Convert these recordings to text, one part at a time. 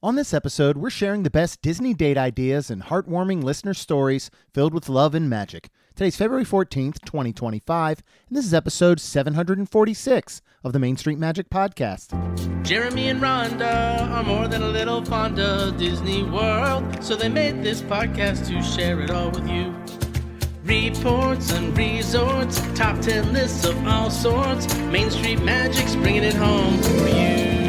On this episode, we're sharing the best Disney date ideas and heartwarming listener stories filled with love and magic. Today's February 14th, 2025, and this is episode 746 of the Main Street Magic Podcast. Jeremy and Rhonda are more than a little fond of Disney World, so they made this podcast to share it all with you. Reports and resorts, top 10 lists of all sorts, Main Street Magic's bringing it home for you.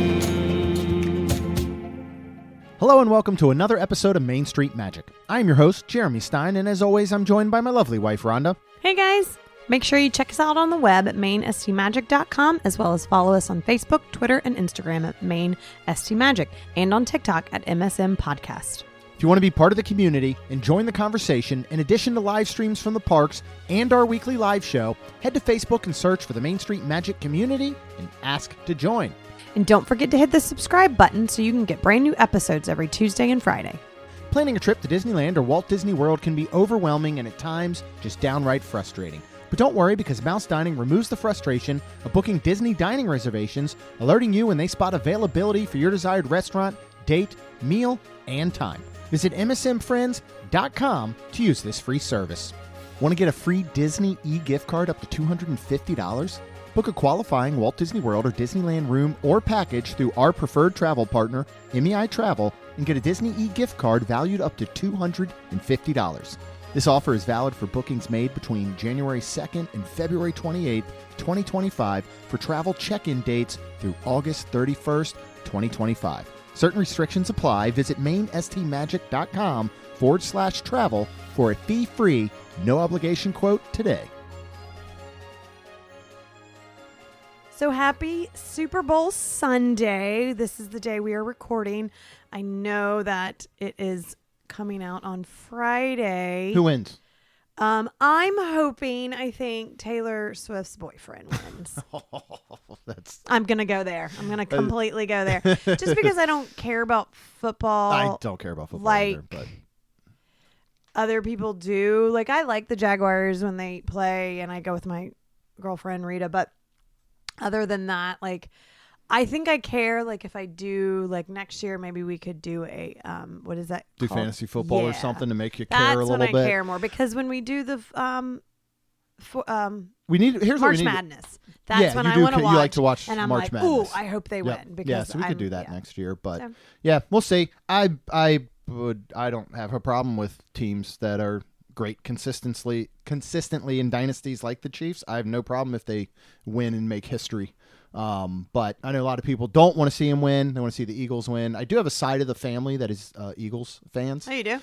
Hello and welcome to another episode of Main Street Magic. I'm your host, Jeremy Stein, and as always, I'm joined by my lovely wife, Rhonda. Hey guys! Make sure you check us out on the web at mainstmagic.com, as well as follow us on Facebook, Twitter, and Instagram at mainstmagic, and on TikTok at MSM Podcast. If you want to be part of the community and join the conversation, in addition to live streams from the parks and our weekly live show, head to Facebook and search for the Main Street Magic community and ask to join. And don't forget to hit the subscribe button so you can get brand new episodes every Tuesday and Friday. Planning a trip to Disneyland or Walt Disney World can be overwhelming and at times just downright frustrating. But don't worry, because Mouse Dining removes the frustration of booking Disney dining reservations, alerting you when they spot availability for your desired restaurant, date, meal, and time. Visit msmfriends.com to use this free service. Want to get a free Disney e-gift card up to $250? Book a qualifying Walt Disney World or Disneyland room or package through our preferred travel partner, MEI Travel, and get a Disney e-gift card valued up to $250. This offer is valid for bookings made between January 2nd and February 28th, 2025 for travel check-in dates through August 31st, 2025. Certain restrictions apply. Visit mainstmagic.com/travel for a fee-free, no-obligation quote today. So happy Super Bowl Sunday. This is the day we are recording. I know that it is coming out on Friday. Who wins? I'm hoping, I think Taylor Swift's boyfriend wins. I'm going to go there. I'm going to completely go there. Just because I don't care about football. I don't care about football like either, but other people do. Like, I like the Jaguars when they play, and I go with my girlfriend Rita, but other than that, like, I think I care. Like, if I do, like, next year, maybe we could do a, what is that do called? fantasy football or something to make you care That's a little when bit. I care more, because when we do the, We need here's March what we need. Madness. That's when you I do. want to watch. You like to watch and I'm March like, Madness. ooh, I hope they win. Because yeah, so we could do that next year. But So. yeah, we'll see. I don't have a problem with teams that are great consistently in dynasties like the Chiefs. I have no problem if they win and make history. But I know a lot of people don't want to see them win. They want to see the Eagles win. I do have a side of the family that is Eagles fans. Oh, you do?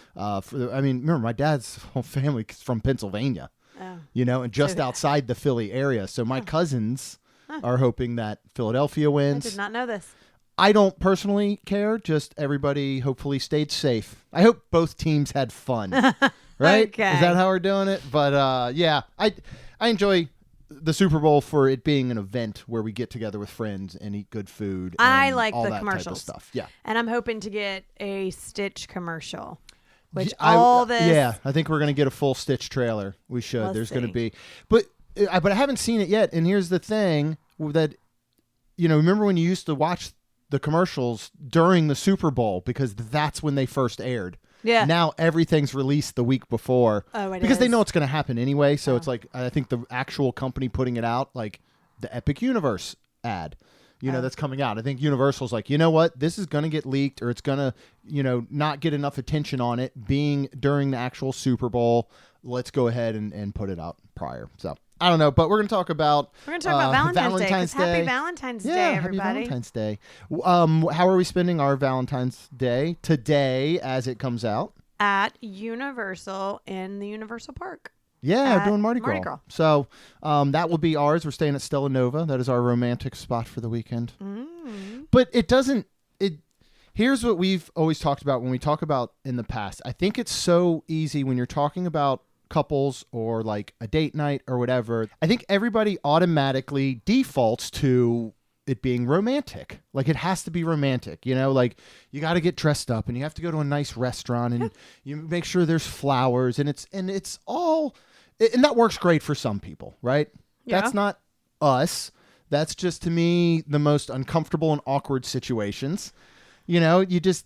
Remember, my dad's whole family is from Pennsylvania. Oh. And just outside the Philly area. So my cousins are hoping that Philadelphia wins. I did not know this. I don't personally care. Just everybody hopefully stayed safe. I hope both teams had fun. Right? Okay. Is that how we're doing it? But yeah, I enjoy the Super Bowl for it being an event where we get together with friends and eat good food. I and like all the that commercials. type of stuff. Yeah. And I'm hoping to get a Stitch commercial. Which Yeah, I think we're going to get a full Stitch trailer. We should. Let's There's going to see. be. But I haven't seen it yet. And here's the thing that, remember when you used to watch the commercials during the Super Bowl because that's when they first aired. Yeah. Now everything's released the week before. Oh, it because they is? know it's going to happen anyway. So it's like, I think the actual company putting it out, like the Epic Universe ad, that's coming out. I think Universal's like, you know what? This is going to get leaked, or it's going to, not get enough attention on it being during the actual Super Bowl. Let's go ahead and put it out prior. So I don't know, but we're going to talk about Valentine's Day. Happy Valentine's Day, everybody. Happy Valentine's Day. How are we spending our Valentine's Day today as it comes out? At Universal in the Universal Park. Yeah, doing Mardi Gras. So that will be ours. We're staying at Stella Nova. That is our romantic spot for the weekend. But here's what we've always talked about when we talk about in the past. I think it's so easy when you're talking about couples or like a date night or whatever. I think everybody automatically defaults to it being romantic. Like, it has to be romantic, like you got to get dressed up and you have to go to a nice restaurant and you make sure there's flowers and it's all, and that works great for some people, right? Yeah. That's not us. That's just, to me, the most uncomfortable and awkward situations. You know, you just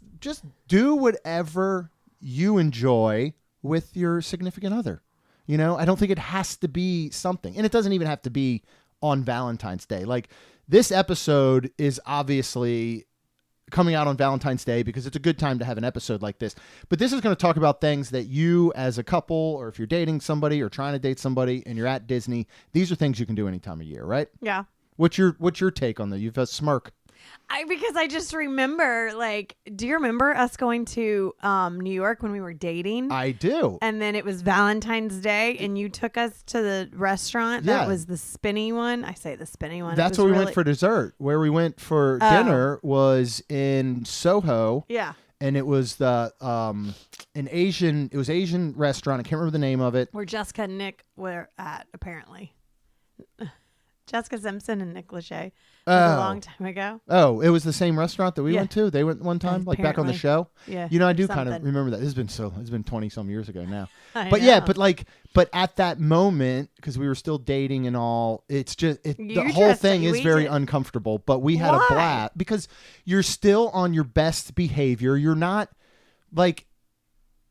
do whatever you enjoy with your significant other. You know, I don't think it has to be something. And it doesn't even have to be on Valentine's Day. Like, this episode is obviously coming out on Valentine's Day because it's a good time to have an episode like this. But this is going to talk about things that you as a couple, or if you're dating somebody or trying to date somebody and you're at Disney, these are things you can do any time of year, right? Yeah. What's your take on that? You've a smirk. Because I just remember, like, do you remember us going to New York when we were dating? I do. And then it was Valentine's Day, and you took us to the restaurant. Yeah. That was the spinny one. I say the spinny one. That's where we went for dessert. Where we went for dinner was in Soho. Yeah. And it was an Asian restaurant. I can't remember the name of it. Where Jessica and Nick were at, apparently. Jessica Simpson and Nick Lachey. A long time ago. Oh, it was the same restaurant that we went to? They went one time, like back on the show? Yeah. You know, I do kind of remember that. It's been 20 some years ago now. But yeah, but at that moment, because we were still dating and all, it's just, the whole thing is very uncomfortable, but we had a blast because you're still on your best behavior. You're not like,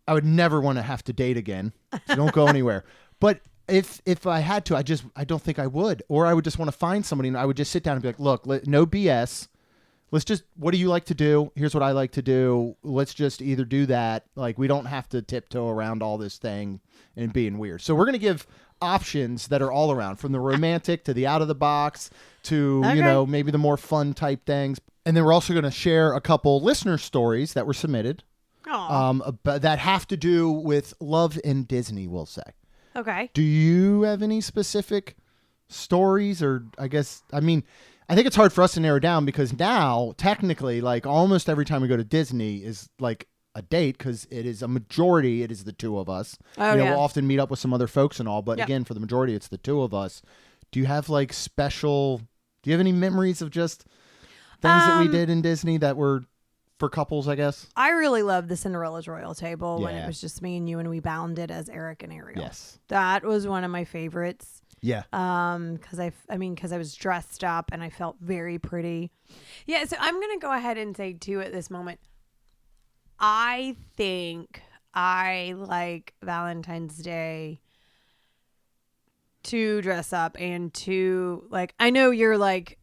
I would never want to have to date again. So don't go anywhere. But if I had to, I don't think I would. Or I would just want to find somebody and I would just sit down and be like, look, no BS. Let's just, what do you like to do? Here's what I like to do. Let's just either do that. Like, we don't have to tiptoe around all this thing and being weird. So we're going to give options that are all around, from the romantic to the out of the box to, you know, maybe the more fun type things. And then we're also going to share a couple listener stories that were submitted that have to do with love and Disney, we'll say. Okay. Do you have any specific stories? Or I think it's hard for us to narrow down because now technically, like, almost every time we go to Disney is like a date because it is the two of us. We'll often meet up with some other folks and all, but again, for the majority, it's the two of us. Do you have do you have any memories of just things that we did in Disney that were for couples, I guess? I really loved the Cinderella's Royal Table when it was just me and you and we bound it as Eric and Ariel. Yes. That was one of my favorites. Yeah. Because I was dressed up and I felt very pretty. Yeah. So I'm going to go ahead and say too at this moment, I think I like Valentine's Day to dress up and to, like, I know you're like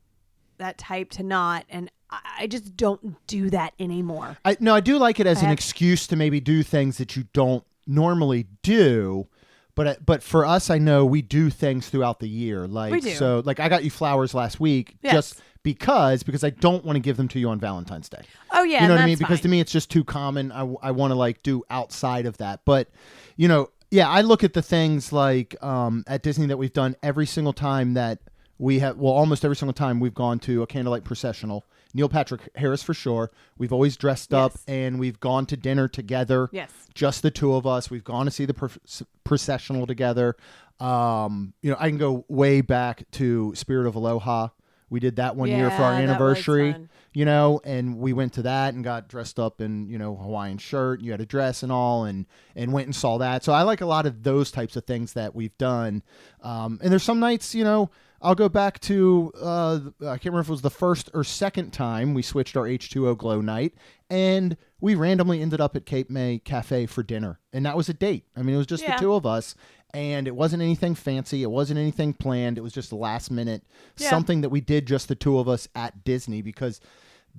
that type to not, and I just don't do that anymore. I do like it as an excuse to maybe do things that you don't normally do. But for us, I know we do things throughout the year. Like, we do. So, like, I got you flowers last week just because I don't want to give them to you on Valentine's Day. Oh, yeah. You know what I mean? Because to me, it's just too common. I want to, like, do outside of that. But, you know, yeah, I look at the things like at Disney that we've done every single time that we have, well, almost every single time we've gone to a candlelight processional. Neil Patrick Harris for sure. We've always dressed up and we've gone to dinner together. Yes. Just the two of us. We've gone to see the processional together. You know, I can go way back to Spirit of Aloha. We did that one year for our anniversary, you know, and we went to that and got dressed up in, you know, Hawaiian shirt. You had a dress and all and went and saw that. So I like a lot of those types of things that we've done. And there's some nights, you know, I'll go back to, I can't remember if it was the first or second time we switched our H2O Glow night, and we randomly ended up at Cape May Cafe for dinner. And that was a date. I mean, it was just the two of us, and it wasn't anything fancy. It wasn't anything planned. It was just a last minute, something that we did just the two of us at Disney, because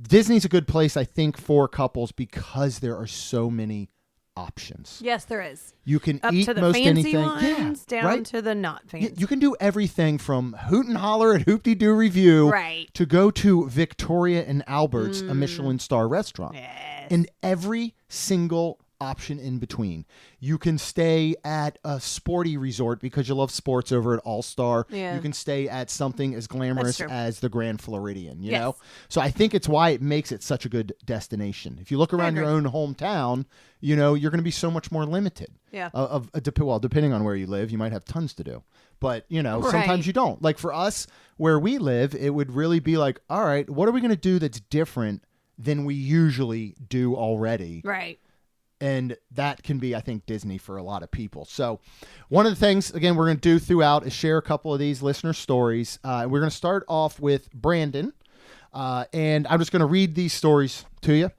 Disney's a good place, I think, for couples because there are so many options. Yes, there is. You can up eat to the most fancy anything. Ones, down to the not fancy. You can do everything from hoot and holler at Hoop-de-Doo Review to go to Victoria and Albert's, a Michelin star restaurant. Yes. And every single option in between. You can stay at a sporty resort because you love sports over at All-Star. Yeah. You can stay at something as glamorous as the Grand Floridian, you know? So I think it's why it makes it such a good destination. If you look around your own hometown, you know, you're going to be so much more limited. Yeah. Well, depending on where you live, you might have tons to do. But, you know, sometimes you don't. Like for us, where we live, it would really be like, all right, what are we going to do that's different than we usually do already? Right. And that can be, I think, Disney for a lot of people. So one of the things, again, we're going to do throughout is share a couple of these listener stories. We're going to start off with Brandon. And I'm just going to read these stories to you.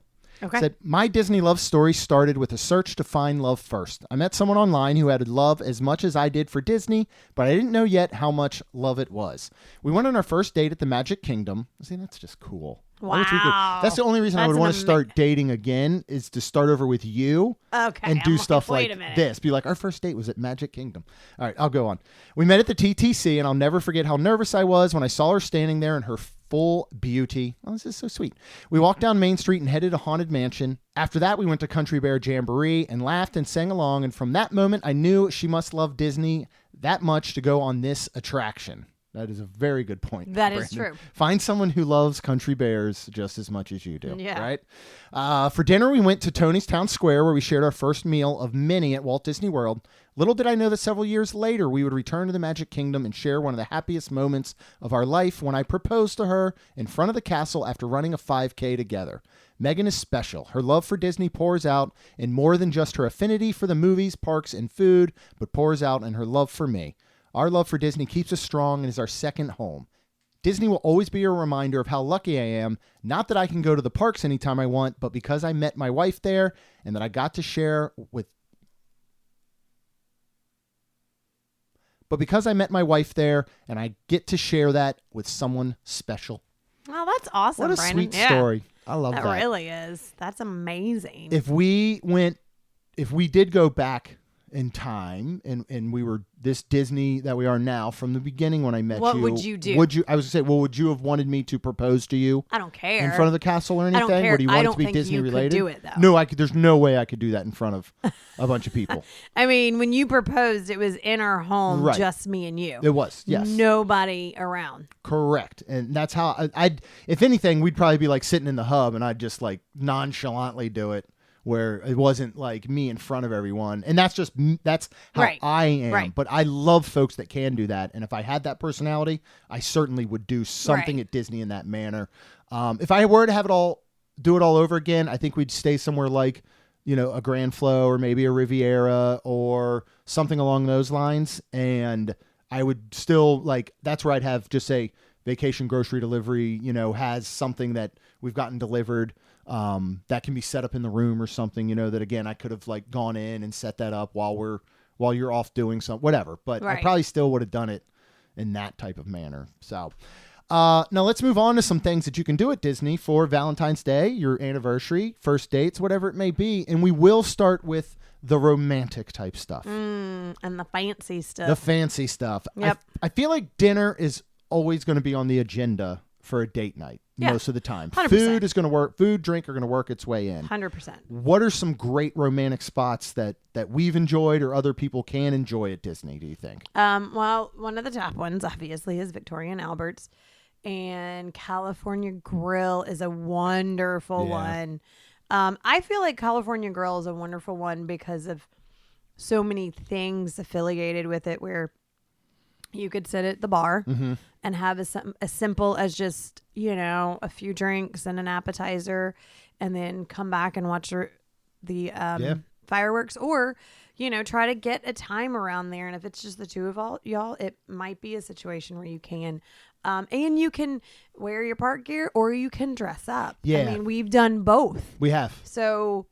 Okay. Said, my Disney love story started with a search to find love first. I met someone online who had love as much as I did for Disney, but I didn't know yet how much love it was. We went on our first date at the Magic Kingdom. See, that's just cool. Wow. That's the only reason I would want to start dating again is to start over with you. Okay. And do stuff wait like a minute. this. Be like, our first date was at Magic Kingdom. All right, I'll go on. We met at the TTC, and I'll never forget how nervous I was when I saw her standing there in her full beauty. Oh, this is so sweet. We walked down Main Street and headed to Haunted Mansion. After that, we went to Country Bear Jamboree and laughed and sang along. And from that moment, I knew she must love Disney that much to go on this attraction. That is a very good point. That is Brandon. true. Find someone who loves country bears just as much as you do. Yeah. Right? For dinner, we went to Tony's Town Square, where we shared our first meal of many at Walt Disney World. Little did I know that several years later, we would return to the Magic Kingdom and share one of the happiest moments of our life when I proposed to her in front of the castle after running a 5K together. Megan is special. Her love for Disney pours out in more than just her affinity for the movies, parks, and food, but pours out in her love for me. Our love for Disney keeps us strong and is our second home. Disney will always be a reminder of how lucky I am, not that I can go to the parks anytime I want, but because I met my wife there and that I got to share with and I get to share that with someone special. Oh, that's awesome, What a Brandon. sweet story. I love that. That really is. That's amazing. If we did go back in time and we were this Disney that we are now from the beginning when I met you, what would you do? Would you have wanted me to propose to you I don't care. in front of the castle or anything? I don't care. Or do you want I it don't to be think Disney you related? could do it, though. No, there's no way I could do that in front of a bunch of people. I mean, when you proposed, it was in our home, Right. just me and you. It was, yes. Nobody around. Correct. And that's how I'd if anything, we'd probably be like sitting in the hub and I'd just like nonchalantly do it, where it wasn't like me in front of everyone. And that's how Right. I am. Right. But I love folks that can do that. And if I had that personality, I certainly would do something Right. at Disney in that manner. If I were to do it all over again, I think we'd stay somewhere like, a Grand Flow or maybe a Riviera or something along those lines. And I would still that's where I'd have just say vacation grocery delivery, has something that we've gotten delivered. That can be set up in the room or something, that again, I could have gone in and set that up while you're off doing something, whatever. But I Right. probably still would have done it in that type of manner. So, now let's move on to some things that you can do at Disney for Valentine's Day, your anniversary, first dates, whatever it may be. And we will start with the romantic type stuff. And the fancy stuff. The fancy stuff. Yep. I feel like dinner is always going to be on the agenda for a date night. Yeah. Most of the time. 100%. Food is going to work. Food, drink are going to work its way in. 100%. What are some great romantic spots that we've enjoyed or other people can enjoy at Disney, do you think? Well, one of the top ones, obviously, is Victoria and Albert's. And California Grill is a wonderful one. I feel like California Grill is a wonderful one because of so many things affiliated with it, where you could sit at the bar and have as simple as just, a few drinks and an appetizer, and then come back and watch the fireworks, or, try to get a time around there. And if it's just the two of y'all, it might be a situation where you can, and you can wear your park gear or you can dress up. Yeah. I mean, we've done both. We have. So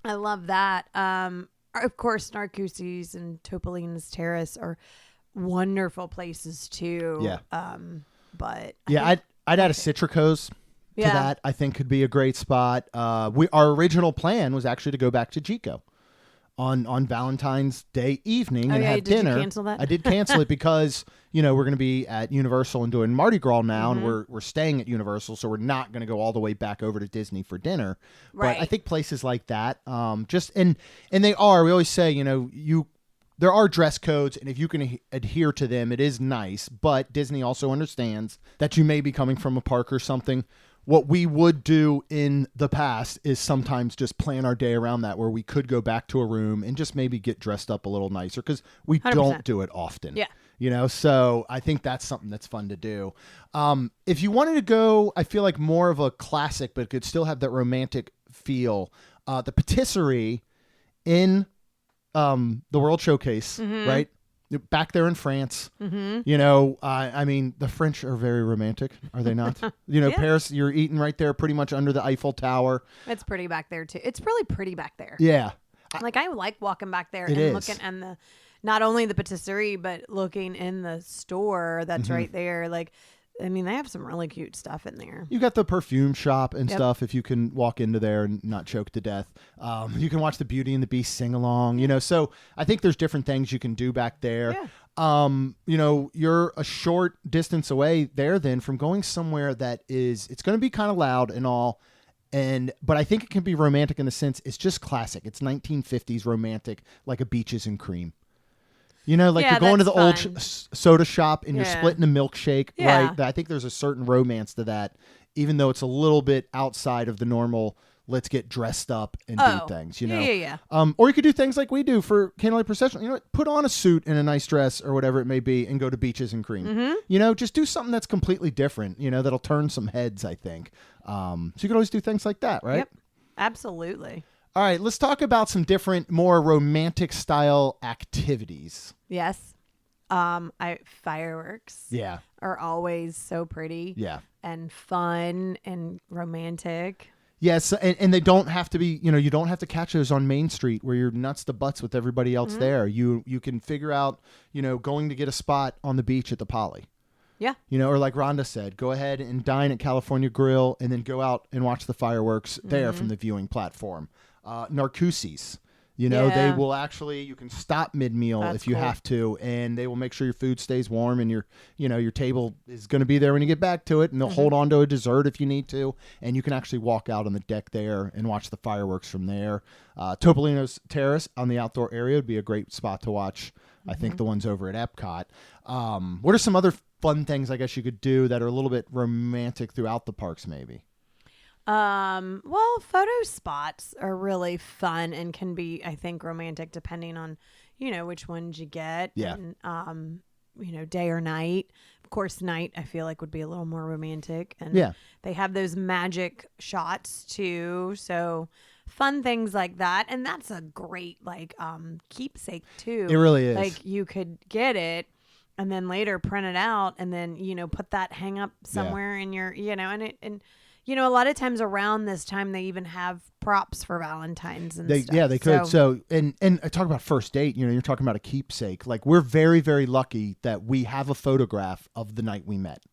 I love that. Of course, Narcoossee's and Topolino's Terrace are wonderful places too. Yeah. But I'd add a Citrico's to that. I think could be a great spot. Our original plan was actually to go back to Chico on Valentine's Day evening and have dinner. Did you cancel that? I did cancel it because we're going to be at Universal and doing Mardi Gras now, and we're staying at Universal, so we're not going to go all the way back over to Disney for dinner. Right. But I think places like that, and they are. We always say, there are dress codes, and if you can adhere to them, it is nice. But Disney also understands that you may be coming from a park or something. What we would do in the past is sometimes just plan our day around that, where we could go back to a room and just maybe get dressed up a little nicer, because we 100%. don't do it often. Yeah. So I think that's something that's fun to do. If you wanted to go, I feel like more of a classic, but could still have that romantic feel, the patisserie in the World Showcase, right? back there in France. Mm-hmm. You know, I mean, the French are very romantic, are they not? You know, Yeah. Paris, you're eating right there pretty much under the Eiffel Tower. It's pretty back there too. It's really pretty back there. Yeah. Like I like walking back there It and is. looking and the not only the patisserie but looking in the store that's Mm-hmm. right there. Like, I mean, they have some really cute stuff in there. You got the perfume shop and Yep. stuff if you can walk into there and not choke to death. You can watch the Beauty and the Beast sing along, you know. So I think there's different things you can do back there. Yeah. You know, you're a short distance away there then from going somewhere that is, it's going to be kind of loud and all. But I think it can be romantic in the sense it's just classic. It's 1950s romantic, like a Beaches and Cream. You know, like Yeah, you're going to the that's old fun. soda shop and you're Yeah. splitting a milkshake, Yeah. right? I think there's a certain romance to that, even though it's a little bit outside of the normal, let's get dressed up and do things, you know? Yeah. Or you could do things like we do for Candlelight Procession. You know what? Put on a suit and a nice dress or whatever it may be and go to Beaches and Cream. Mm-hmm. You know, just do something that's completely different, you know, that'll turn some heads, I think. So you can always do things like that, right? Yep. Absolutely. All right, let's talk about some different, more romantic style activities. Yes. Fireworks Yeah. are always so pretty Yeah. and fun and romantic. Yes, and they don't have to be, you know, you don't have to catch those on Main Street where you're nuts to butts with everybody else there. You can figure out, you know, going to get a spot on the beach at the Poly. Yeah. You know, or like Rhonda said, go ahead and dine at California Grill and then go out and watch the fireworks there from the viewing platform. Narcoossee's, you know, they Yeah. will actually, you can stop mid-meal That's if you cool. have to, and they will make sure your food stays warm and your, you know, your table is going to be there when you get back to it, and they'll hold on to a dessert if you need to, and you can actually walk out on the deck there and watch the fireworks from there. Topolino's Terrace on the outdoor area would be a great spot to watch. I think the ones over at Epcot. What are some other fun things I guess you could do that are a little bit romantic throughout the parks maybe? Well, photo spots are really fun and can be, I think, romantic depending on, you know, which ones you get. Yeah. And, you know, day or night. Of course, night I feel like would be a little more romantic. And Yeah. they have those magic shots too. So fun things like that. And that's a great like keepsake too. It really is. Like you could get it and then later print it out and then, you know, put that hang up somewhere in your, you know, and you know, a lot of times around this time they even have props for Valentine's and stuff. Yeah, they could. So and I talk about first date, you know, you're talking about a keepsake. Like we're very, very lucky that we have a photograph of the night we met.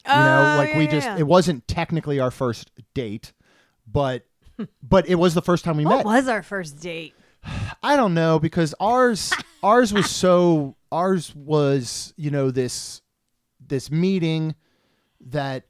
You know, like it wasn't technically our first date, but it was the first time we met. What was our first date? I don't know, because ours was, you know, this meeting that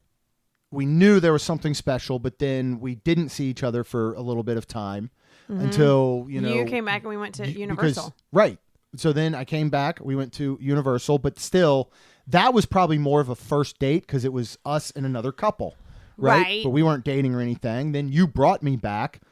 we knew there was something special, but then we didn't see each other for a little bit of time until, you know, You came back and we went to Universal. Right. So then I came back, we went to Universal, but still that was probably more of a first date because it was us and another couple. Right. But we weren't dating or anything. Then you brought me back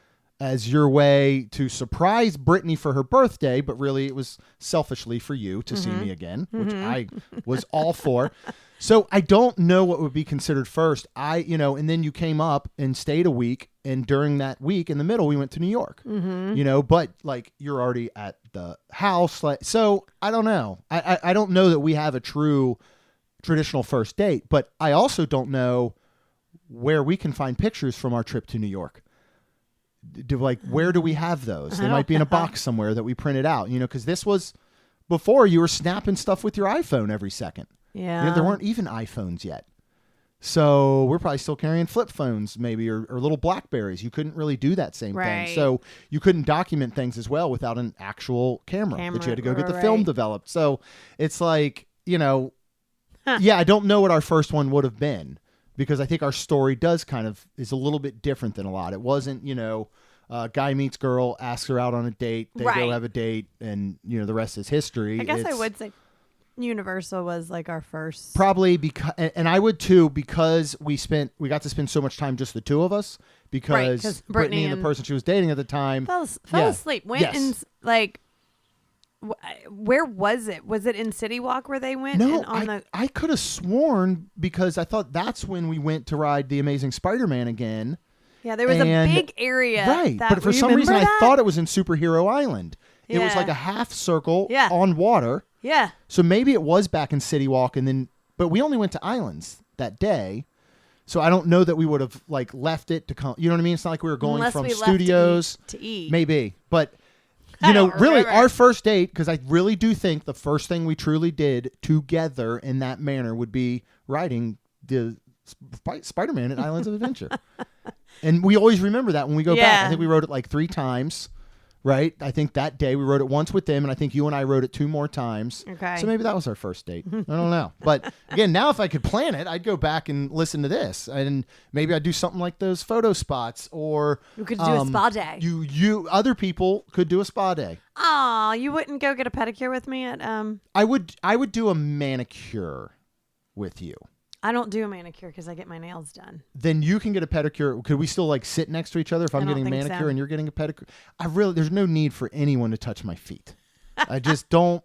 as your way to surprise Brittany for her birthday, but really it was selfishly for you to see me again, which I was all for. So I don't know what would be considered first. You know, and then you came up and stayed a week, and during that week in the middle, we went to New York. You know, but like you're already at the house, like so. I don't know. I don't know that we have a true traditional first date, but I also don't know where we can find pictures from our trip to New York. Where do we have those? They might be in a box somewhere that we printed out, you know, because this was before you were snapping stuff with your iPhone every second. Yeah. You know, there weren't even iPhones yet. So we're probably still carrying flip phones maybe or little Blackberries. You couldn't really do that same Right. thing. So you couldn't document things as well without an actual camera that you had to go get the film developed. So it's like, you know, yeah, I don't know what our first one would have been, because I think our story is a little bit different than a lot. It wasn't, you know, guy meets girl, asks her out on a date, they go have a date, and, you know, the rest is history. I guess I would say Universal was like our first. Probably because, and I would too, because we got to spend so much time just the two of us, because Brittany and the person she was dating at the time fell asleep. Went and like, where was it? Was it in City Walk where they went? No, and I could have sworn, because I thought that's when we went to ride the Amazing Spider-Man again. Yeah, there was a big area. Right, that, but for some reason I thought it was in Superhero Island. It was Yeah. like a half circle Yeah. on water. Yeah. So maybe it was back in City Walk, but we only went to Islands that day. So I don't know that we would have like left it to come. You know what I mean? It's not like we were going Unless from we left studios to eat. Maybe, but I you know, don't really, remember. our first date, because I really do think the first thing we truly did together in that manner would be riding the Spider-Man at Islands of Adventure, and we always remember that when we go back. I think we rode it like 3 times. Right? I think that day we rode it once with them, and I think you and I rode it 2 more times. Okay. So maybe that was our first date. I don't know. But again, now if I could plan it, I'd go back and listen to this. And maybe I'd do something like those photo spots, or You could do a spa day. Other people could do a spa day. Oh, you wouldn't go get a pedicure with me at I would do a manicure with you. I don't do a manicure because I get my nails done. Then you can get a pedicure. Could we still like sit next to each other if I'm I don't getting a think manicure so. and you're getting a pedicure? There's no need for anyone to touch my feet. I just don't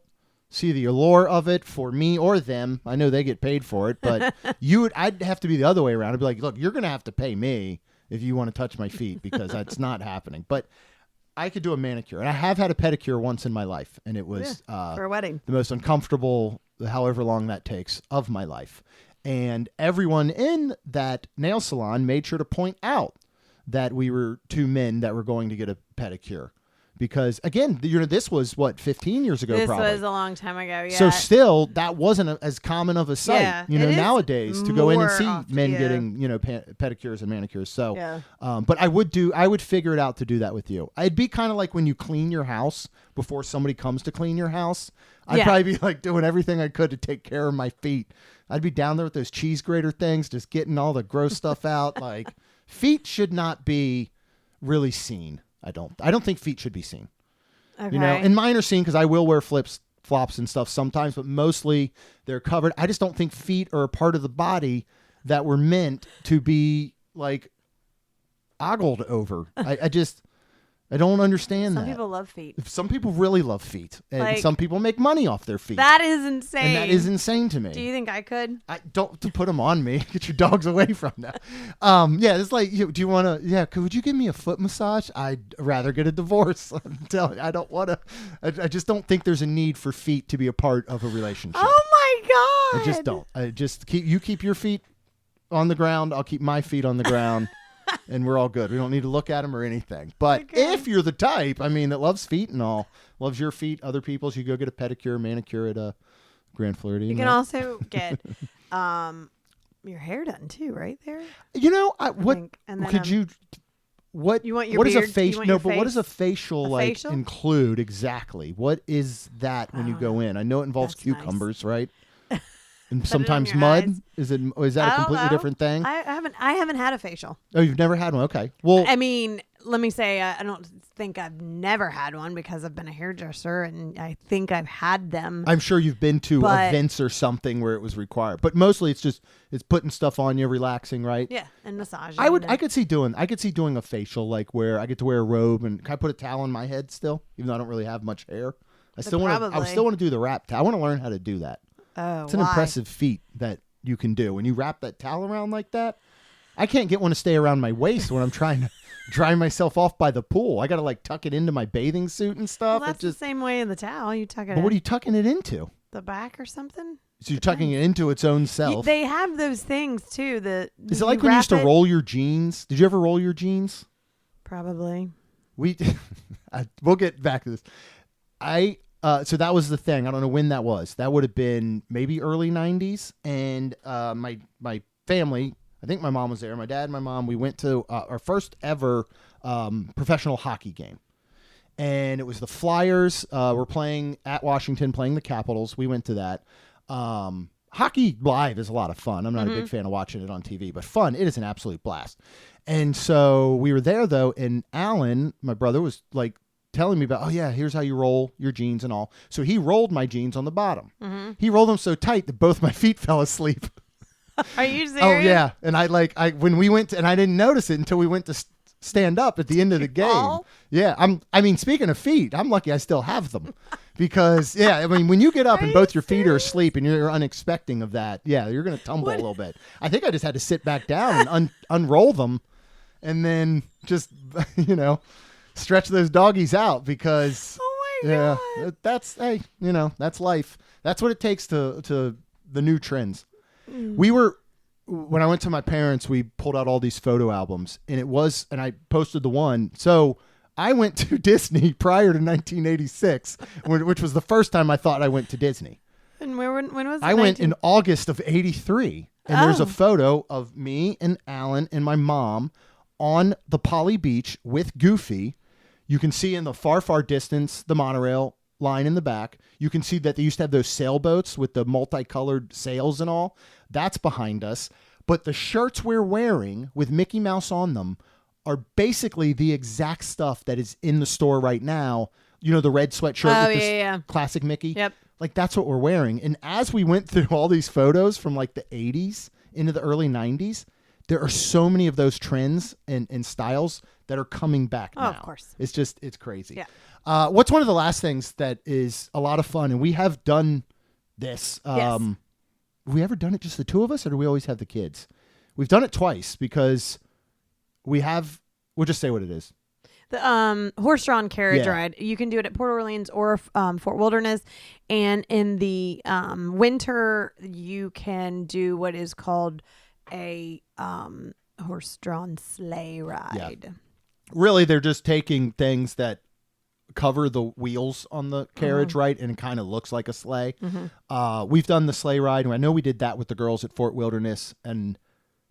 see the allure of it for me or them. I know they get paid for it, but I'd have to be the other way around. I'd be like, look, you're going to have to pay me if you want to touch my feet, because that's not happening. But I could do a manicure, and I have had a pedicure once in my life, and it was for a wedding. the most uncomfortable, however long that takes, of my life. And everyone in that nail salon made sure to point out that we were 2 men that were going to get a pedicure. Because, again, this was, 15 years ago, This probably. was a long time ago, yeah. So still, that wasn't as common of a sight, Yeah, it is nowadays, to go in and more see often, men yeah. getting, pedicures and manicures. So, Yeah. but I would figure it out to do that with you. It'd be kind of like when you clean your house before somebody comes to clean your house. I'd Yeah. probably be like doing everything I could to take care of my feet. I'd be down there with those cheese grater things, just getting all the gross stuff out. Like, feet should not be really seen. I don't think feet should be seen. Okay. And mine are seen because I will wear flops and stuff sometimes, but mostly they're covered. I just don't think feet are a part of the body that were meant to be like ogled over. I don't understand Some that. people love feet. Some people really love feet, and Like, some people make money off their feet. That is insane. And that is insane to me. Do you think I could? I don't to put them on me. Get your dogs away from them. Yeah, it's like, do you want to? Yeah, would you give me a foot massage? I'd rather get a divorce. I'm telling you, I don't want to. I just don't think there's a need for feet to be a part of a relationship. Oh my god! I just don't. I just keep your feet on the ground. I'll keep my feet on the ground. And we're all good. We don't need to look at them or anything. But if you're the type, that loves feet and all, loves your feet, other people's, you go get a pedicure, manicure at a Grand Floridian. You can also get your hair done too, right there. Could you? What you want your what is a beard? You facial? want No, your but what does a face? facial facial? include exactly? What is that when you go in? I know it involves That's nice. cucumbers, right? And on sometimes your mud. eyes. Is that a I don't completely know. different thing? I haven't had a facial. Oh, you've never had one? Okay. Well, I mean, let me say, I don't think I've never had one because I've been a hairdresser, and I think I've had them. I'm sure you've been to But- events or something where it was required, but mostly it's putting stuff on you, relaxing, right? Yeah, and massaging. I could see doing a facial, like where I get to wear a robe and can I put a towel on my head still, even though I don't really have much hair. I still want to do the wrap towel. I want to learn how to do that. Oh, It's an why? impressive feat that you can do when you wrap that towel around like that. I can't get one to stay around my waist when I'm trying to dry myself off by the pool. I got to tuck it into my bathing suit and stuff. Well, that's the same way in the towel. You tuck it But in what are you tucking it into? the back or something. So you're tucking it into its own self. They have those things too. Is it like when you used to roll your jeans? Did you ever roll your jeans? Probably. We'll get back to this. So that was the thing. I don't know when that was. That would have been maybe early 90s. And my family, I think my mom was there. My dad and my mom, we went to our first ever professional hockey game. And it was the Flyers. Were playing at Washington, playing the Capitals. We went to that. Hockey live is a lot of fun. I'm not a big fan of watching it on TV, but fun. It is an absolute blast. And so we were there, though, and Alan, my brother, was telling me about, oh, yeah, here's how you roll your jeans and all. So he rolled my jeans on the bottom. Mm-hmm. He rolled them so tight that both my feet fell asleep. Are you serious? Oh, yeah. And when we went to, and I didn't notice it until we went to stand up at the end of the game. fall? Yeah. Speaking of feet, I'm lucky I still have them because, when you get up and both your feet are asleep and you're unexpecting of that, yeah, you're going to tumble a little bit. I think I just had to sit back down and unroll them and then just, stretch those doggies out because, Oh my God. that's life. That's what it takes to the new trends. When I went to my parents, we pulled out all these photo albums, and I posted the one. So I went to Disney prior to 1986, which was the first time I thought I went to Disney. And when was it? I went in August of 83, and there's a photo of me and Alan and my mom on the Poly Beach with Goofy. You can see in the far, far distance the monorail line in the back. You can see that they used to have those sailboats with the multicolored sails and all. That's behind us. But the shirts we're wearing with Mickey Mouse on them are basically the exact stuff that is in the store right now. You know, the red sweatshirt with this classic Mickey? Yep. Like, that's what we're wearing. And as we went through all these photos from like the 80s into the early 90s, there are so many of those trends and styles that are coming back now. Oh, of course. It's crazy. Yeah. What's one of the last things that is a lot of fun? And we have done this. Yes. Have we ever done it just the two of us, or do we always have the kids? We've done it twice because we'll just say what it is. The horse-drawn carriage ride. You can do it at Port Orleans or Fort Wilderness. And in the winter, you can do what is called a horse-drawn sleigh ride. Yeah. Really, they're just taking things that cover the wheels on the carriage, right? And it kind of looks like a sleigh. We've done the sleigh ride, and I know we did that with the girls at Fort Wilderness. And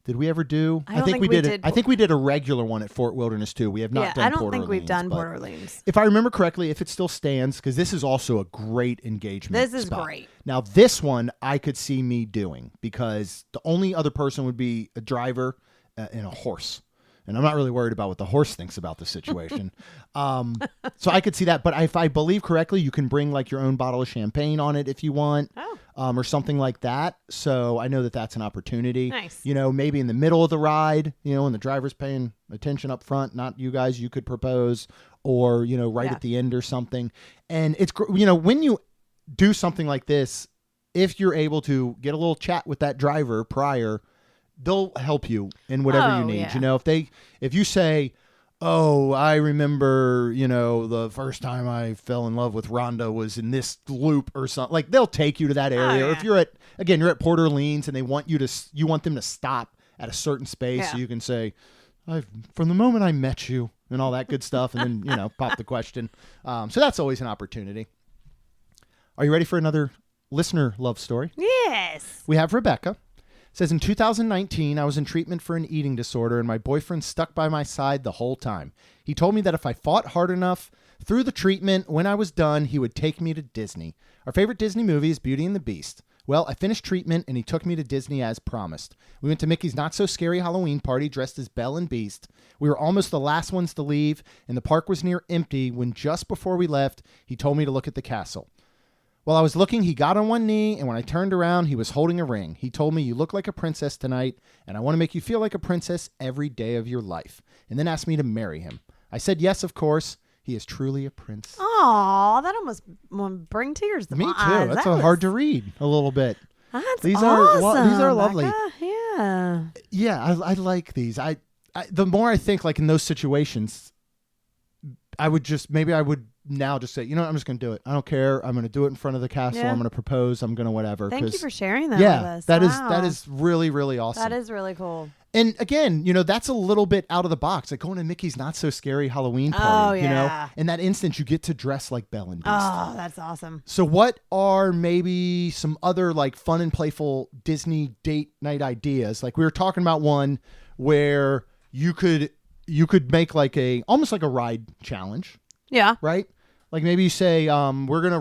did we ever do? I think we did. I think we did a regular one at Fort Wilderness too. We have not done. I don't Port think Orleans, we've done but Port Orleans. if I remember correctly, if it still stands, because this is also a great engagement. This is spot. great. Now this one I could see me doing because the only other person would be a driver and a horse. And I'm not really worried about what the horse thinks about the situation. So I could see that. But if I believe correctly, you can bring like your own bottle of champagne on it if you want, or something like that. So I know that that's an opportunity. Nice. You know, maybe in the middle of the ride, you know, when the driver's paying attention up front, not you guys, you could propose, or, you know, right at the end or something. And it's, you know, when you do something like this, if you're able to get a little chat with that driver prior, they'll help you in whatever you need. Yeah. You know, if you say, oh, I remember, you know, the first time I fell in love with Rhonda was in this loop or something, like they'll take you to that area. Or if you're at Port Orleans and you want them to stop at a certain space, so you can say, from the moment I met you and all that good stuff. And then, you know, pop the question. So that's always an opportunity. Are you ready for another listener love story? Yes. We have Rebecca. Says, in 2019, I was in treatment for an eating disorder, and my boyfriend stuck by my side the whole time. He told me that if I fought hard enough through the treatment, when I was done, he would take me to Disney. Our favorite Disney movie is Beauty and the Beast. Well, I finished treatment, and he took me to Disney as promised. We went to Mickey's not-so-scary Halloween party dressed as Belle and Beast. We were almost the last ones to leave, and the park was near empty when just before we left, he told me to look at the castle. While I was looking, he got on one knee, and when I turned around, he was holding a ring. He told me, you look like a princess tonight, and I want to make you feel like a princess every day of your life, and then asked me to marry him. I said yes, of course. He is truly a prince. Oh, that almost bring tears to me my too. eyes. That's hard to read a little bit. That's these awesome, these are lovely. Becca. Yeah, I like these. I the more I think, like in those situations, I would now just say, you know what, I'm just going to do it. I don't care. I'm going to do it in front of the castle. I'm going to propose. I'm going to whatever. Thank you for sharing that with us. That is really, really awesome. That is really cool. And again, you know, that's a little bit out of the box. Like going to Mickey's Not So Scary Halloween party, you know? In that instance, you get to dress like Belle and Beast. Oh, that's awesome. So what are maybe some other like fun and playful Disney date night ideas? Like we were talking about one where you could make like almost like a ride challenge. Yeah. Right? Like maybe you say, we're going to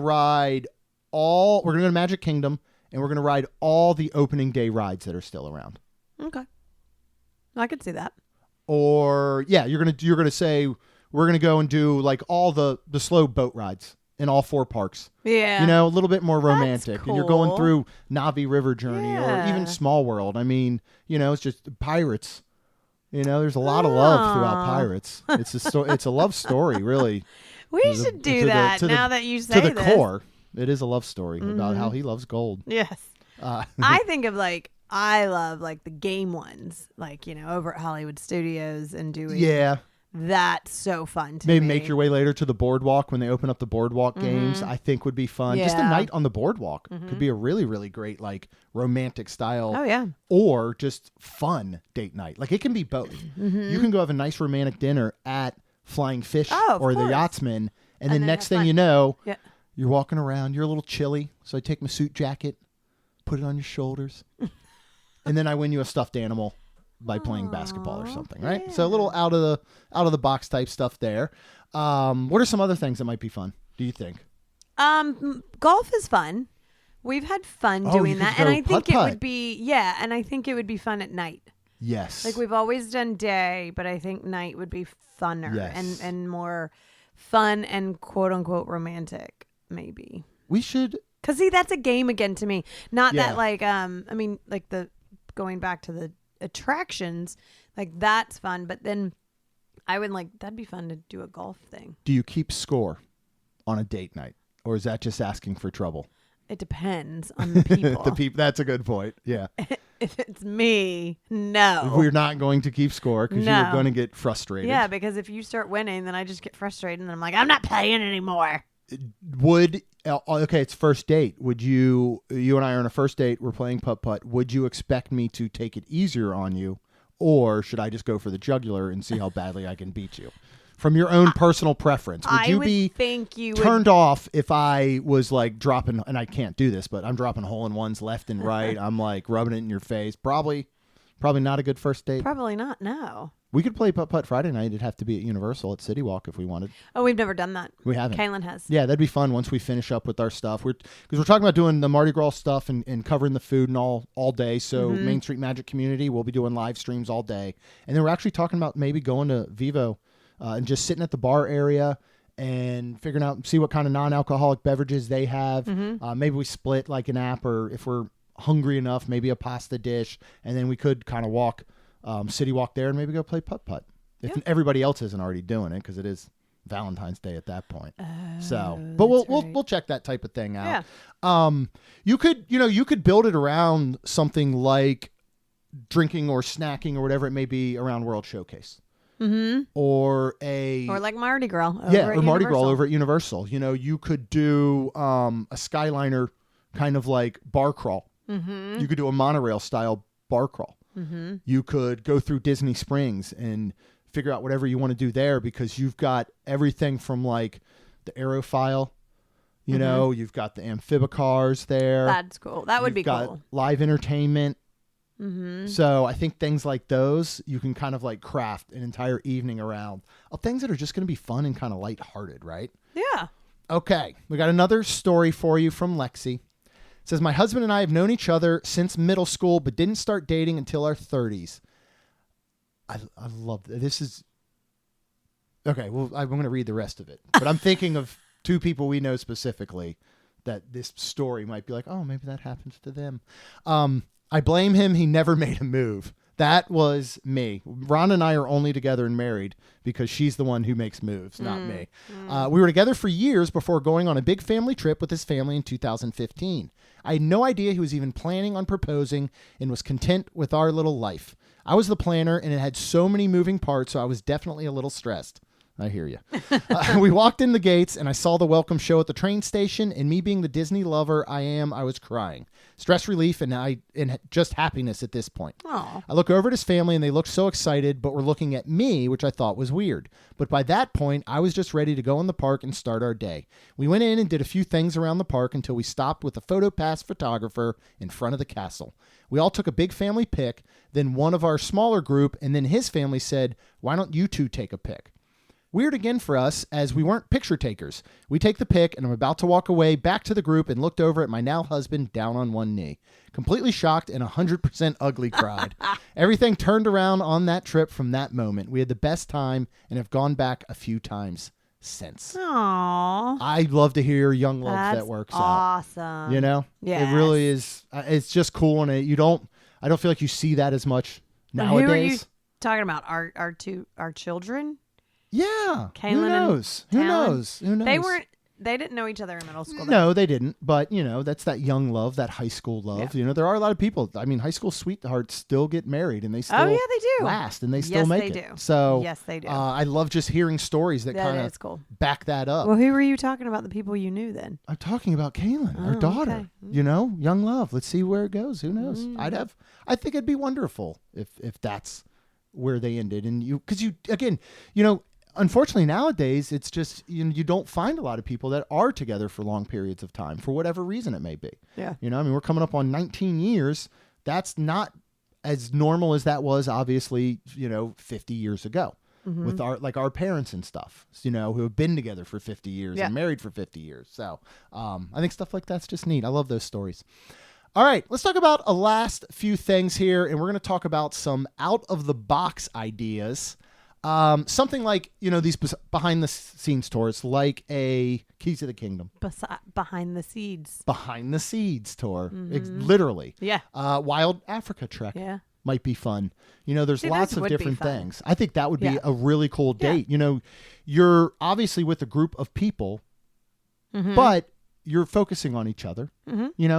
go to Magic Kingdom and we're going to ride all the opening day rides that are still around. Okay. I could see that. Or you're going to say, we're going to go and do like all the slow boat rides in all 4 parks. Yeah. You know, a little bit more romantic. That's cool. And you're going through Navi River Journey or even Small World. I mean, you know, it's just Pirates. You know, there's a lot of love throughout Pirates. It's a love story, really. We should do that now that you say this. To the core, it is a love story about how he loves gold. Yes. I think of I love like the game ones, like, you know, over at Hollywood Studios and doing That's so fun to Maybe me. make your way later to the boardwalk when they open up the boardwalk games. I think would be fun. Just a Yeah. night on the boardwalk could be a really, really great, like, romantic style. Oh, yeah. Or just fun date night. Like, it can be both. You can go have a nice romantic dinner at Flying Fish Of or the course. Yachtsman, and then then next have thing fun. you know, Yeah. you're walking around. You're a little chilly, so I take my suit jacket, put it on your shoulders, and then I win you a stuffed animal by playing basketball or something, right? So a little out of the box type stuff there. What are some other things that might be fun, do you think? Golf is fun. We've had fun Oh, doing you could that, and go I think it putt-putt. would be and I think it would be fun at night. Yes. Like we've always done day, but I think night would be funner Yes. and more fun and quote unquote romantic, maybe. We should. Cause see, that's a game again to me. Not Yeah. that like I mean like the going back to the attractions, like that's fun. But then I would that'd be fun to do a golf thing. Do you keep score on a date night, or is that just asking for trouble? It depends on the people. That's a good point. Yeah. If it's me, no. We're not going to keep score because you're No. going to get frustrated. Yeah, because if you start winning, then I just get frustrated and then I'm like, I'm not playing anymore. Okay, it's first date. Would you and I are on a first date, we're playing putt-putt. Would you expect me to take it easier on you, or should I just go for the jugular and see how badly I can beat you? From your own personal preference, would you be think you turned off if I was like dropping, and I can't do this, but I'm dropping hole-in-ones left and right. I'm like rubbing it in your face. Probably not a good first date. Probably not. No. We could play putt-putt Friday night. It'd have to be at Universal at City Walk if we wanted. Oh, we've never done that. We haven't. Kaylin has. Yeah, that'd be fun once we finish up with our stuff. Because we're talking about doing the Mardi Gras stuff and covering the food and all day. So Main Street Magic Community, we'll be doing live streams all day. And then we're actually talking about maybe going to Vivo and just sitting at the bar area and figuring out, see what kind of non-alcoholic beverages they have. Maybe we split like an app, or if we're hungry enough, maybe a pasta dish. And then we could kind of walk, City Walk there and maybe go play putt-putt. If everybody else isn't already doing it, because it is Valentine's Day at that point. But we'll check that type of thing out. Yeah. You could build it around something like drinking or snacking or whatever it may be around World Showcase. Or like Mardi Gras. or Mardi Gras over at Universal. You could do a Skyliner kind of like bar crawl. You could do a monorail style bar crawl. You could go through Disney Springs and figure out whatever you want to do there, because you've got everything from like the aerophile, you've got the amphibicars there. That's cool. That would be You've got cool. live entertainment. So I think things like those, you can kind of like craft an entire evening around of things that are just going to be fun and kind of lighthearted, right? Yeah. Okay, we got another story for you from Lexi. It says, my husband and I have known each other since middle school, but didn't start dating until our 30s. I love this. Is okay. Well, I'm going to read the rest of it, but I'm thinking of two people we know specifically that this story might be like, oh, maybe that happens to them. I blame him. He never made a move. That was me. Ron and I are only together and married because she's the one who makes moves, not me. We were together for years before going on a big family trip with his family in 2015. I had no idea he was even planning on proposing and was content with our little life. I was the planner, and it had so many moving parts, so I was definitely a little stressed. I hear you. We walked in the gates, and I saw the welcome show at the train station, and me being the Disney lover I was crying. Stress relief and just happiness at this point. Aww. I look over at his family, and they looked so excited, but were looking at me, which I thought was weird. But by that point, I was just ready to go in the park and start our day. We went in and did a few things around the park until we stopped with a PhotoPass photographer in front of the castle. We all took a big family pic, then one of our smaller group, and then his family said, why don't you two take a pic? Weird again for us, as we weren't picture takers. We take the pic, and I'm about to walk away back to the group and looked over at my now husband down on one knee. Completely shocked and 100% ugly cried. Everything turned around on that trip from that moment. We had the best time and have gone back a few times since. Aww. I love to hear young love That's that works out. awesome. It really is. It's just cool, and I don't feel like you see that as much nowadays. Who are you talking about? Our children? Yeah. Kaylin Who and knows? Who Talon? knows? Who knows? They weren't didn't know each other in middle school. No, they didn't. But, that's that young love, that high school love. Yeah. There are a lot of people. I mean, high school sweethearts still get married and they still they do. last and they still Yes, make they it. do. So Yes, they do. I love just hearing stories that kind is of cool. back that up. Well, who were you talking about? The people you knew then? I'm talking about Kaylin, our daughter. Okay. Young love. Let's see where it goes. Who knows? I think it'd be wonderful if that's where they ended. And because again, unfortunately nowadays it's just you don't find a lot of people that are together for long periods of time for whatever reason it may be. Yeah. We're coming up on 19 years. That's not as normal as that was obviously, 50 years ago. With our parents and stuff, who have been together for 50 years and married for 50 years. So I think stuff like that's just neat. I love those stories. All right, let's talk about a last few things here, and we're going to talk about some out-of-the-box ideas. Something like, these behind-the-scenes tours, like a Keys to the Kingdom. Behind the Seeds. Behind the Seeds tour, literally. Yeah. Wild Africa Trek. Yeah. Might be fun. There's lots of different things. I think that would be a really cool date. You're obviously with a group of people, but you're focusing on each other,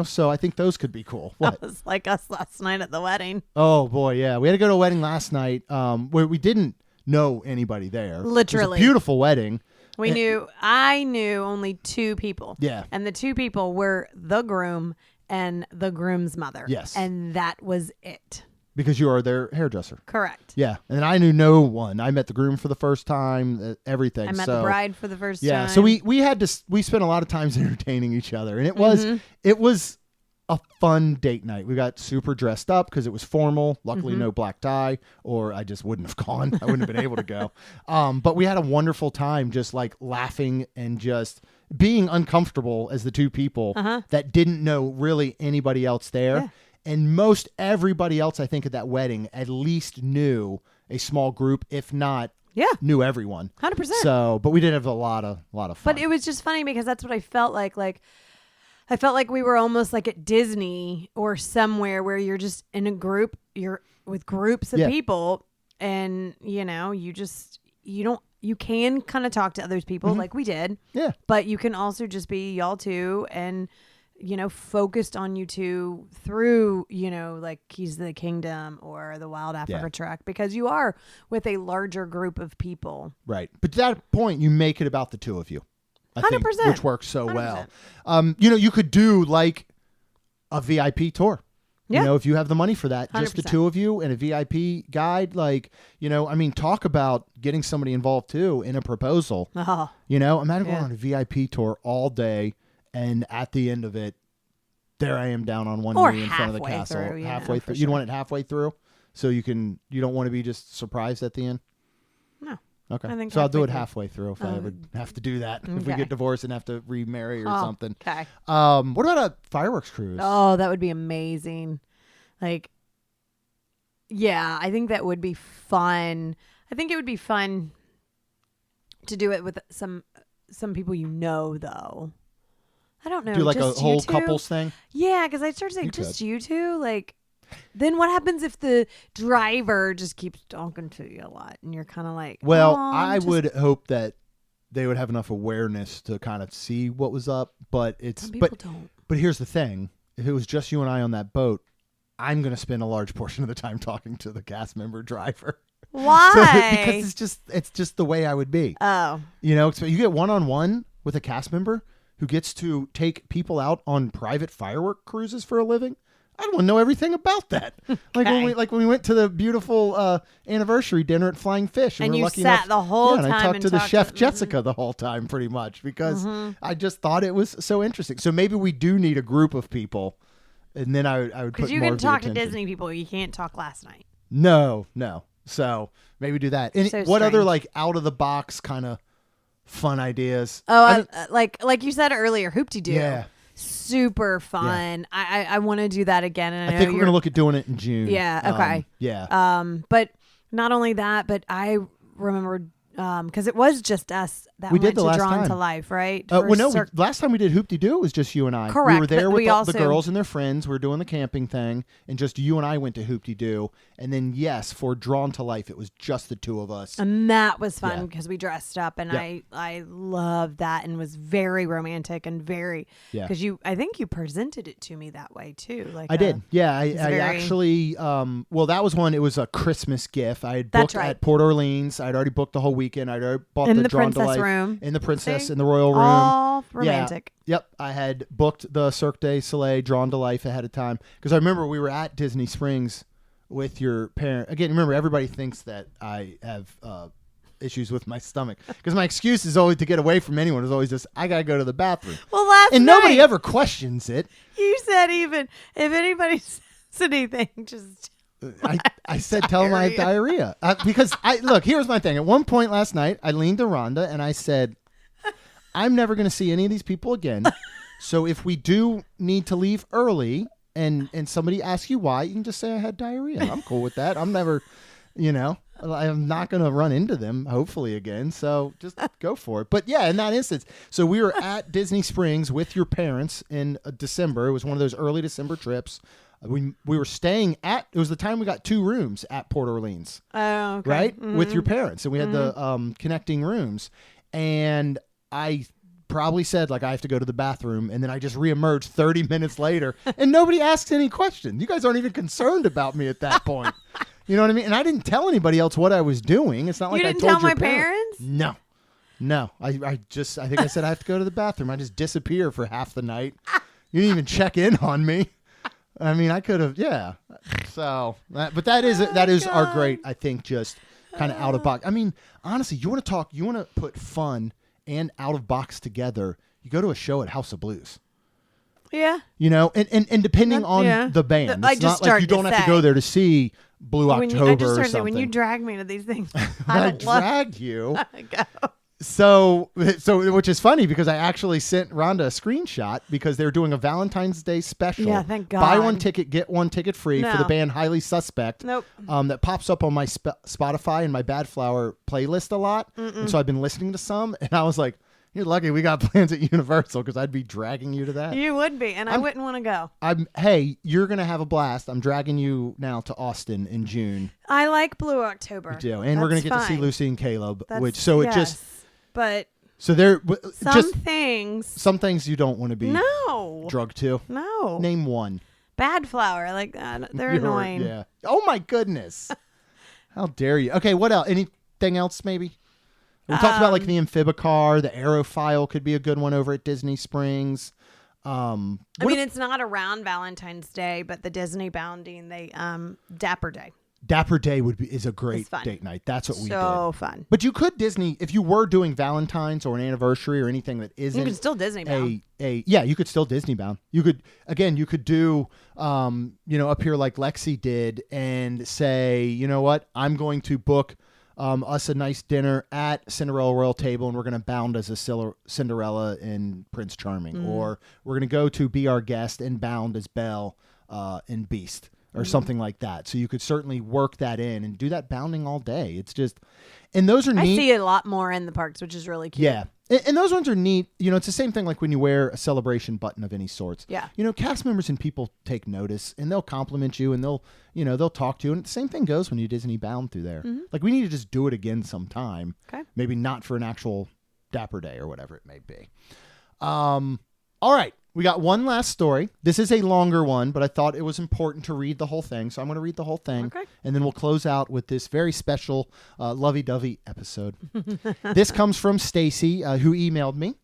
so I think those could be cool. What? It was like us last night at the wedding. Oh boy. Yeah. We had to go to a wedding last night, where we didn't know anybody there. Literally. It was a beautiful wedding. I knew only 2 people. Yeah. And the 2 people were the groom and the groom's mother. Yes. And that was it. Because you are their hairdresser. Correct. Yeah. And I knew no one. I met the groom for the first time, everything. I met the bride for the first time. Yeah. So we spent a lot of times entertaining each other, and it was a fun date night. We got super dressed up because it was formal. Luckily, no black tie, or I just wouldn't have gone. I wouldn't have been able to go. But we had a wonderful time just like laughing and just being uncomfortable as the 2 people that didn't know really anybody else there. Yeah. And most everybody else, I think, at that wedding at least knew a small group, if not knew everyone. 100%. So, but we did have a lot of fun. But it was just funny because that's what I felt like. Like, I felt like we were almost like at Disney or somewhere where you're just in a group, you're with groups of people, and you can kind of talk to other people like we did. Yeah. But you can also just be y'all 2 and focused on you 2 through, like Keys to the Kingdom or the Wild Africa Trek, because you are with a larger group of people. Right. But to that point, you make it about the 2 of you. I 100%. think, which works so 100%. well. You could do like a VIP tour. Yeah. If you have the money for that, just the 100%. 2 of you and a VIP guide, talk about getting somebody involved too in a proposal. Oh. Imagine going on a VIP tour all day, and at the end of it, there I am down on one knee in front of the castle. Halfway through. You want it halfway through, so you don't want to be just surprised at the end. No. Okay. I think so I'll do it through. halfway through if I ever have to do that. If we Okay. get divorced and have to remarry or something. Okay. What about a fireworks cruise? Oh, that would be amazing. Like, yeah, I think that would be fun. I think it would be fun to do it with some people though. I don't know. Do like just a whole you 2? couples thing? Yeah, because I started saying You just could. you 2. Like, then what happens if the driver just keeps talking to you a lot and you're kind of like, Well, oh, I would hope that they would have enough awareness to kind of see what was up, but Some people don't. But here's the thing: if it was just you and I on that boat, I'm going to spend a large portion of the time talking to the cast member driver. Why? Because it's just the way I would be. Oh. So you get one-on-one with a cast member who gets to take people out on private firework cruises for a living. I want to know everything about that. Like when we went to the beautiful anniversary dinner at Flying Fish, and And we you were lucky sat enough, the whole and time I talked and to the talked chef to- Jessica the whole time, pretty much, because I just thought it was so interesting. So maybe we do need a group of people, and then I would put Because you more can of the talk to attention. Disney people. You can't talk last night. No. So maybe do that. And So what other strange. like out of the box kind of fun ideas? Oh, like you said earlier, Hoop-Dee-Doo. Yeah. Super fun. I want to do that again. And I think we're going to look at doing it in June. Yeah, okay. Yeah. But not only that, but I remember because it was just us that We went did the to last Drawn time. to Life, right? Well, no, last time we did Hoop-de-Doo, it was just you and I. Correct, We were there but with we the also- girls and their friends. We were doing the camping thing, and just you and I went to Hoop-de-Doo. And then, yes, for Drawn to Life, it was just the two of us. And that was Yeah. fun because we dressed up, and Yeah. I loved that, and was very romantic and very Yeah. because I think you presented it to me that way too. Like I did. Yeah, I very- actually, well, that was one. It was a Christmas gift. I had That's booked right. at Port Orleans. I'd already booked the whole weekend. I'd already bought In the the Drawn to princess Life room. in the princess See? in the royal room. all romantic. Yeah. Yep. I had booked the Cirque du Soleil Drawn to Life ahead of time because I remember we were at Disney Springs with your parent. Again, remember, everybody thinks that I have issues with my stomach because my excuse is always to get away from anyone. Is always just, I got to go to the bathroom. Well, last And night nobody ever questions it. you said even if anybody says anything, just I said, tell him I have diarrhea. Because look, here's my thing. At one point last night, I leaned to Rhonda and I said, I'm never going to see any of these people again. So if we do need to leave early and somebody asks you why, you can just say I had diarrhea. I'm cool with that. I'm never, I'm not going to run into them, hopefully, again. So just go for it. But yeah, in that instance, so we were at Disney Springs with your parents in December. It was one of those early December trips. We were staying it was the time we got 2 rooms at Port Orleans, oh, okay. right? Mhm. With your parents. And we had the connecting rooms. And I probably said, like, I have to go to the bathroom. And then I just reemerged 30 minutes later. And nobody asks any questions. You guys aren't even concerned about me at that point. You know what I mean? And I didn't tell anybody else what I was doing. It's not like You I didn't told tell your my parents? No. I think I said I have to go to the bathroom. I just disappear for half the night. You didn't even check in on me. I mean, I could have, yeah. So, but that is our great, I think, just kind of out of box. I mean, honestly, you want to put fun and out of box together. You go to a show at House of Blues. Yeah. And depending on yeah. the band, I it's just not like you started to don't have to say. go there to see Blue October I just or started something. saying, when you drag me to these things, I I don't love dragged you. go. So, which is funny because I actually sent Rhonda a screenshot because they're doing a Valentine's Day special. Yeah, thank God. Buy one ticket, get one ticket free for the No. band Highly Suspect. Nope. That pops up on my Spotify and my Bad Flower playlist a lot. And so I've been listening to some, and I was like, you're lucky we got plans at Universal because I'd be dragging you to that. You would be, and I wouldn't want to go. Hey, you're going to have a blast. I'm dragging you now to Austin in June. I like Blue October. You do. And we're going to get to see fine. Lucy and Caleb, Yes, but so they're some things you don't want to be no drugged to. no Name one. Bad Flower, like they're annoying. Yeah. Oh my goodness. How dare you? Okay, what else? Anything else maybe? We talked about like the Amphibicar, the Aerophile could be a good one over at Disney Springs. I mean, it's not around Valentine's Day, but the Disney bounding, Dapper Day. Dapper Day is a great It's fun. date night. That's what we did. So fun. But you could Disney if you were doing Valentine's or an anniversary or anything that isn't. You can still Disney bound. You could still Disney bound. You could do up here like Lexi did and say, you know what, I'm going to book us a nice dinner at Cinderella Royal Table, and we're going to bound as a Cinderella and Prince Charming, or we're going to go to be our guest and bound as Belle and Beast, or something like that. So you could certainly work that in and do that bounding all day. It's just, and those are neat. I see it a lot more in the parks, which is really cute. Yeah. And those ones are neat. It's the same thing like when you wear a celebration button of any sorts. Yeah. Cast members and people take notice and they'll compliment you and they'll talk to you. And the same thing goes when you Disney bound through there. Like we need to just do it again sometime. Okay. Maybe not for an actual Dapper Day or whatever it may be. All right. We got one last story. This is a longer one, but I thought it was important to read the whole thing. So I'm going to read the whole thing. Okay. And then we'll close out with this very special lovey-dovey episode. This comes from Stacy, who emailed me.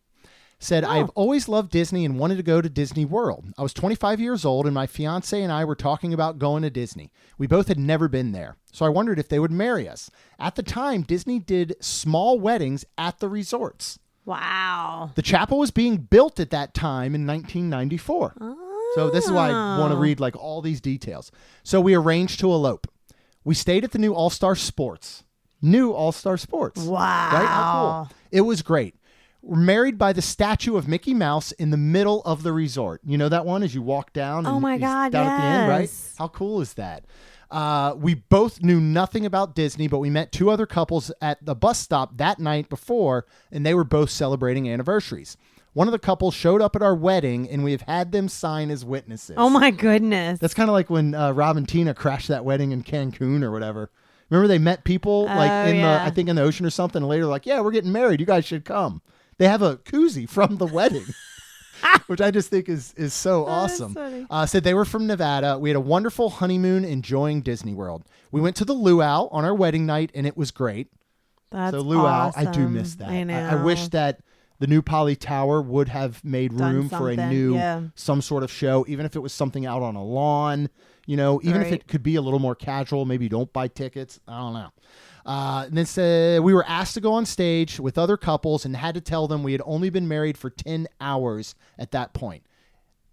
Said, I've always loved Disney and wanted to go to Disney World. I was 25 years old and my fiance and I were talking about going to Disney. We both had never been there. So I wondered if they would marry us. At the time, Disney did small weddings at the resorts. Wow. The chapel was being built at that time in 1994. So this is why I want to read like all these details. So we arranged to elope. We stayed at the new All-Star Sports. Wow. Right? How cool. It was great. We're married by the statue of Mickey Mouse in the middle of the resort. You know that one as you walk down? Oh my God, down at the end, right? yes. How cool is that? We both knew nothing about Disney, but we met 2 other couples at the bus stop that night before, and they were both celebrating anniversaries. One of the couples showed up at our wedding, and we have had them sign as witnesses. Oh, my goodness. That's kind of like when Rob and Tina crashed that wedding in Cancun or whatever. Remember they met people I think in the ocean or something, and later like, yeah, we're getting married. You guys should come. They have a koozie from the wedding. Which I just think is so awesome. Said they were from Nevada. We had a wonderful honeymoon enjoying Disney World. We went to the luau on our wedding night, and it was great. That's so luau, awesome. I do miss that. I know. I wish that the new Poly Tower would have made room for a new some sort of show, even if it was something out on a lawn. Even if it could be a little more casual. Maybe you don't buy tickets. I don't know. And then said we were asked to go on stage with other couples and had to tell them we had only been married for 10 hours at that point.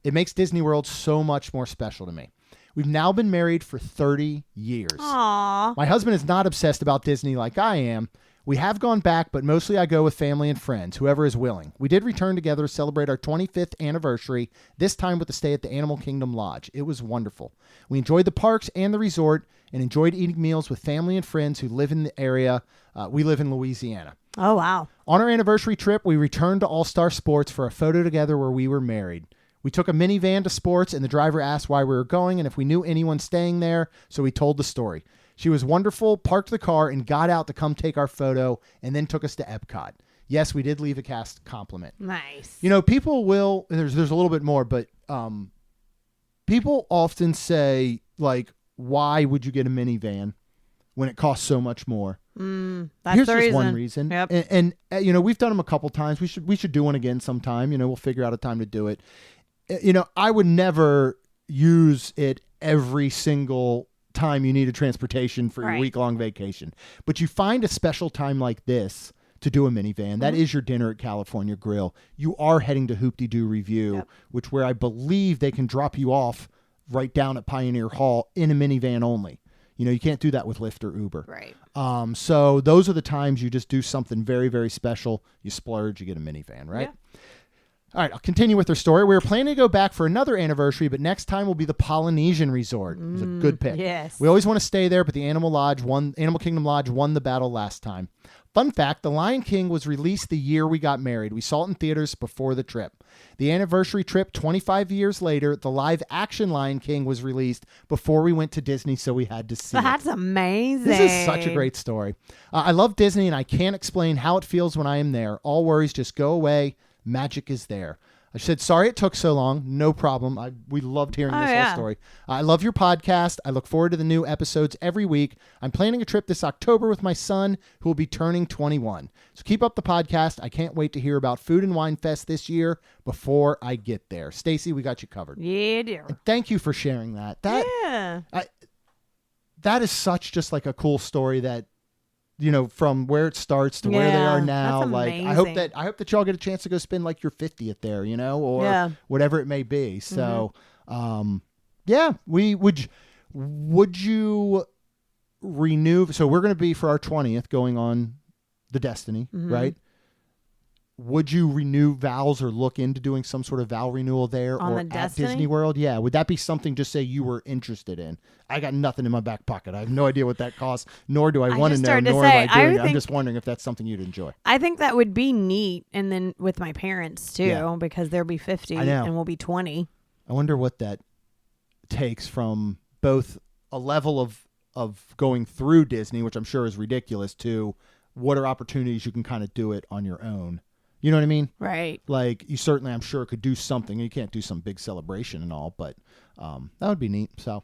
It makes Disney World so much more special to me. We've now been married for 30 years. Aww. My husband is not obsessed about Disney like I am. We have gone back, but mostly I go with family and friends, whoever is willing. We did return together to celebrate our 25th anniversary, this time with a stay at the Animal Kingdom Lodge. It was wonderful. We enjoyed the parks and the resort and enjoyed eating meals with family and friends who live in the area. We live in Louisiana. Oh, wow. On our anniversary trip, we returned to All-Star Sports for a photo together where we were married. We took a minivan to Sports, and the driver asked why we were going and if we knew anyone staying there, so we told the story. She was wonderful, parked the car, and got out to come take our photo, and then took us to Epcot. Yes, we did leave a cast compliment. Nice. People will, there's a little bit more, but people often say, like, why would you get a minivan when it costs so much more? That's Here's the just reason. one reason. Yep. And we've done them a couple times. We should do one again sometime. We'll figure out a time to do it. I would never use it every single time you need a transportation for your week-long vacation. But you find a special time like this to do a minivan. That is your dinner at California Grill. You are heading to Hoop-de-Doo Review, where I believe they can drop you off right down at Pioneer Hall in a minivan only. You can't do that with Lyft or Uber. Right. So those are the times you just do something very, very special. You splurge, you get a minivan, right? Yeah. All right, I'll continue with their story. We were planning to go back for another anniversary, but next time will be the Polynesian Resort. It was a good pick. Yes. We always want to stay there, but the Animal Kingdom Lodge won the battle last time. Fun fact, The Lion King was released the year we got married. We saw it in theaters before the trip. The anniversary trip, 25 years later, the live-action Lion King was released before we went to Disney, so we had to see it. That's amazing. This is such a great story. I love Disney, and I can't explain how it feels when I am there. All worries just go away. Magic is there. I said, sorry it took so long. No problem. We loved hearing this whole story. I love your podcast. I look forward to the new episodes every week. I'm planning a trip this October with my son, who will be turning 21. So keep up the podcast. I can't wait to hear about Food and Wine Fest this year before I get there. Stacy, we got you covered. Yeah, dear. And thank you for sharing that. That is such just like a cool story that, from where it starts to where they are now. That's like, amazing. I hope that y'all get a chance to go spend like your 50th there, or whatever it may be. So, would you renew? So we're going to be for our 20th going on the Destiny, right? Would you renew vows or look into doing some sort of vow renewal there On or the at Destiny? Disney World? Yeah. Would that be something just say you were interested in? I got nothing in my back pocket. I have no idea what that costs, nor do I want to just know, started to nor say, am I doing it. I'm think- just wondering if that's something you'd enjoy. I think that would be neat. And then with my parents, too, Yeah. because they'll be 50 I know. and we'll be 20. I wonder what that takes from both a level of going through Disney, which I'm sure is ridiculous, to what are opportunities you can kind of do it on your own. You know what I mean? Right. Like, you certainly, I'm sure, could do something. You can't do some big celebration and all, but that would be neat. So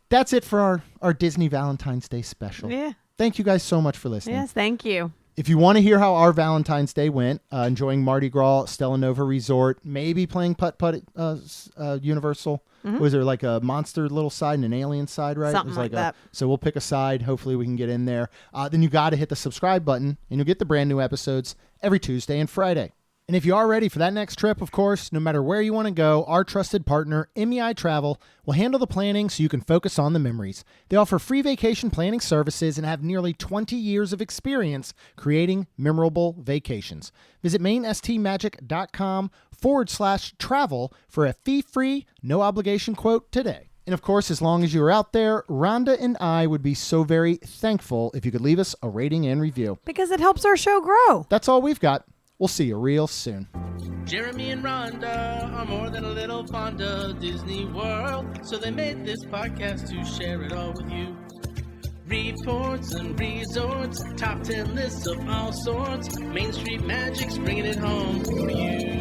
that's it for our Disney Valentine's Day special. Yeah. Thank you guys so much for listening. Yes, thank you. If you want to hear how our Valentine's Day went, enjoying Mardi Gras, Stella Nova Resort, maybe playing putt-putt at Universal. Was there like a monster little side and an alien side, right? Something it was like that. So we'll pick a side. Hopefully we can get in there. Then you got to hit the subscribe button, and you'll get the brand new episodes every Tuesday and Friday. And if you are ready for that next trip, of course, no matter where you want to go, our trusted partner, MEI Travel, will handle the planning so you can focus on the memories. They offer free vacation planning services and have nearly 20 years of experience creating memorable vacations. Visit mainstmagic.com/travel for a fee-free, no-obligation quote today. And of course, as long as you are out there, Rhonda and I would be so very thankful if you could leave us a rating and review. Because it helps our show grow. That's all we've got. We'll see you real soon. Jeremy and Rhonda are more than a little fond of Disney World, so they made this podcast to share it all with you. Reports and resorts, top 10 lists of all sorts, Main Street Magic's bringing it home for you.